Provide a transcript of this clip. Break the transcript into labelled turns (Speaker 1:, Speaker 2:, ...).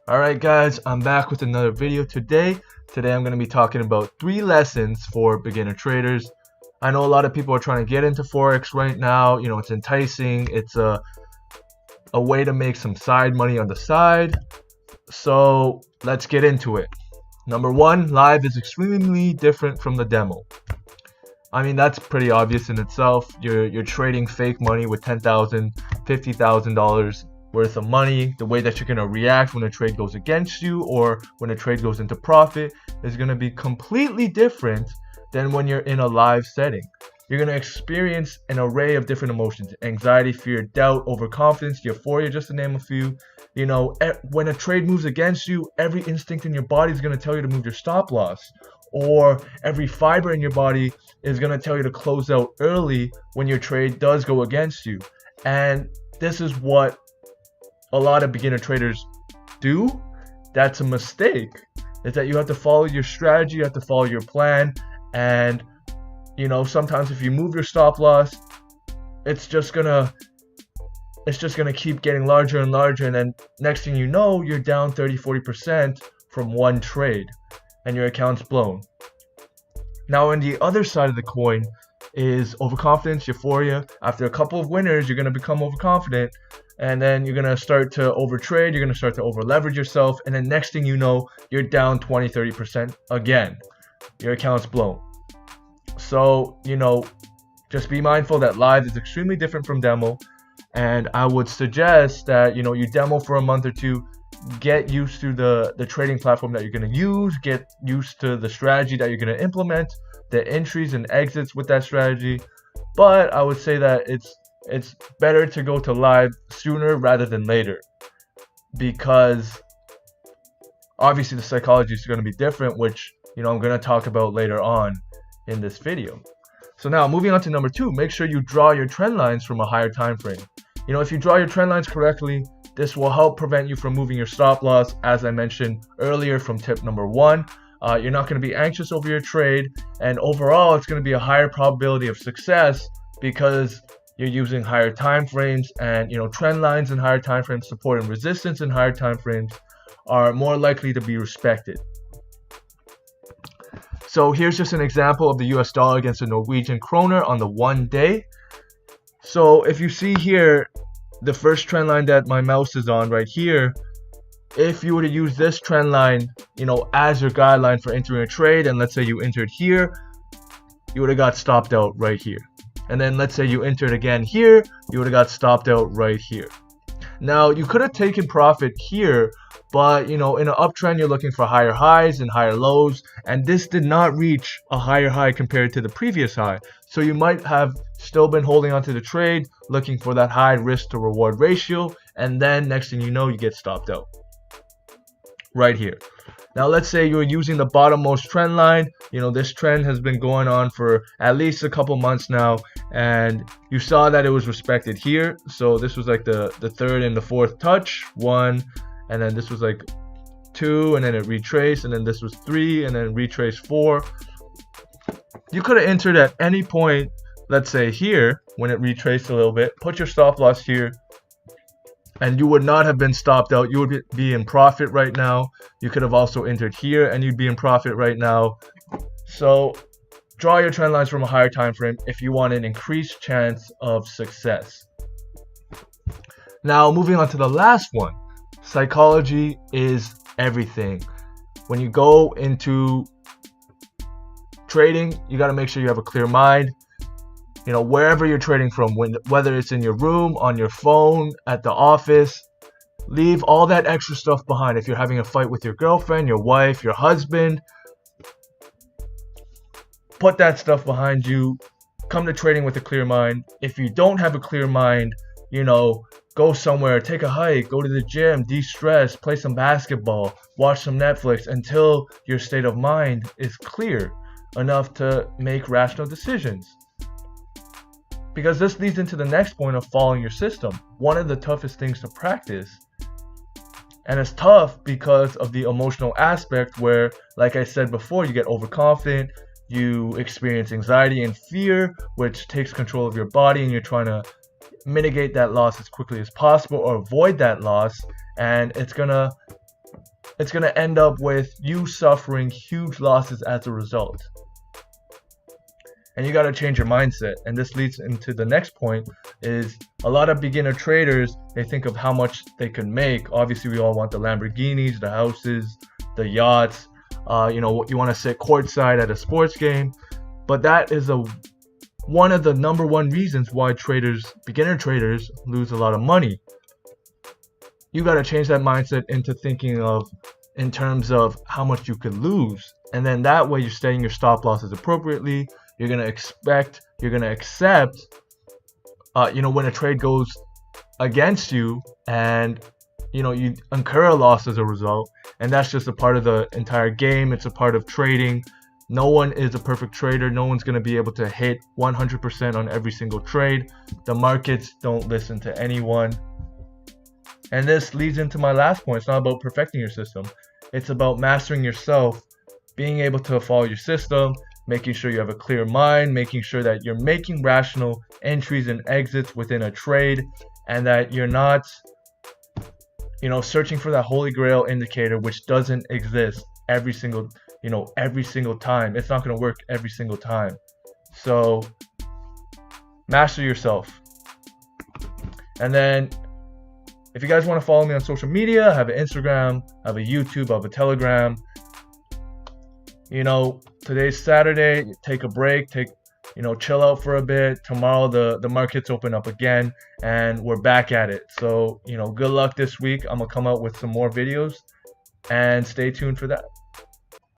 Speaker 1: Alright guys, I'm back with another video today. Today I'm going to be talking about 3 lessons for beginner traders. I know a lot of people are trying to get into Forex right now. You know, it's enticing. It's a way to make some side money on the side. So let's get into it. Number 1, live is extremely different from the demo. I mean, that's pretty obvious in itself. You're trading fake money with $10,000, $50,000 worth of money. The way that you're going to react when a trade goes against you or when a trade goes into profit is going to be completely different than when you're in a live setting. You're going to experience an array of different emotions: anxiety, fear, doubt, overconfidence, euphoria, just to name a few. You know, when a trade moves against you, every instinct in your body is going to tell you to move your stop loss, or every fiber in your body is going to tell you to close out early when your trade does go against you. And this is what a lot of beginner traders do. That's a mistake. Is that you have to follow your strategy, you have to follow your plan, and you know, sometimes if you move your stop loss, it's just gonna keep getting larger and larger, and then next thing you know, you're down 30-40% from one trade and your account's blown. Now on the other side of the coin is overconfidence, euphoria. After a couple of winners, you're going to become overconfident, and then you're going to start to overtrade, you're going to start to over leverage yourself, and then next thing you know, you're down 20-30% again. Your account's blown. So, you know, just be mindful that live is extremely different from demo, and I would suggest that, you know, you demo for a month or two, get used to the trading platform that you're going to use, get used to the strategy that you're going to implement, the entries and exits with that strategy. But I would say that it's better to go to live sooner rather than later, because obviously the psychology is going to be different, which, you know, I'm going to talk about later on in this video. So now moving on to number 2, make sure you draw your trend lines from a higher time frame. You know, if you draw your trend lines correctly, this will help prevent you from moving your stop loss, as I mentioned earlier from tip number 1. You're not going to be anxious over your trade, and overall it's going to be a higher probability of success because you're using higher time frames, and you know, trend lines in higher time frames, support and resistance in higher time frames are more likely to be respected. So here's just an example of the US dollar against the Norwegian kroner on the 1 day. So if you see here, the first trend line that my mouse is on right here, if you were to use this trend line, you know, as your guideline for entering a trade, and let's say you entered here, you would have got stopped out right here. And then let's say you entered again here, you would have got stopped out right here. Now you could have taken profit here, but you know, in an uptrend you're looking for higher highs and higher lows, and this did not reach a higher high compared to the previous high. So you might have still been holding onto the trade, looking for that high risk to reward ratio, and then next thing you know, you get stopped out right here. Now let's say you're using the bottommost trend line. You know, this trend has been going on for at least a couple months now, and you saw that it was respected here. So this was like the third and the fourth touch, 1, and then this was like 2, and then it retraced, and then this was 3, and then retraced 4. You could have entered at any point, let's say here, when it retraced a little bit, put your stop loss here, and you would not have been stopped out. You would be in profit right now. You could have also entered here and you'd be in profit right now. So draw your trend lines from a higher time frame if you want an increased chance of success. Now moving on to the last one, psychology is everything. When you go into trading, you got to make sure you have a clear mind. You know, wherever you're trading from, whether it's in your room, on your phone, at the office, leave all that extra stuff behind. If you're having a fight with your girlfriend, your wife, your husband, put that stuff behind you. Come to trading with a clear mind. If you don't have a clear mind, you know, go somewhere, take a hike, go to the gym, de-stress, play some basketball, watch some Netflix until your state of mind is clear enough to make rational decisions. Because this leads into the next point of following your system. One of the toughest things to practice. And it's tough because of the emotional aspect where, like I said before, you get overconfident, you experience anxiety and fear, which takes control of your body, and you're trying to mitigate that loss as quickly as possible or avoid that loss. And it's gonna it's going to end up with you suffering huge losses as a result. And you got to change your mindset. And this leads into the next point, is a lot of beginner traders, they think of how much they can make. Obviously, we all want the Lamborghinis, the houses, the yachts. You want to sit courtside at a sports game. But that is one of the number one reasons why beginner traders lose a lot of money. You got to change that mindset into thinking in terms of how much you could lose. And then that way you're setting your stop losses appropriately. You're going to accept, when a trade goes against you and, you incur a loss as a result. And that's just a part of the entire game. It's a part of trading. No one is a perfect trader. No one's going to be able to hit 100% on every single trade. The markets don't listen to anyone. And this leads into my last point. It's not about perfecting your system. It's about mastering yourself, being able to follow your system, making sure you have a clear mind, making sure that you're making rational entries and exits within a trade, and that you're not, searching for that holy grail indicator which doesn't exist every single time. It's not going to work every single time. So master yourself. And then if you guys want to follow me on social media, I have an Instagram, I have a YouTube, I have a Telegram. Today's Saturday, take a break, chill out for a bit. Tomorrow the markets open up again and we're back at it. So, good luck this week. I'm going to come out with some more videos and stay tuned for that.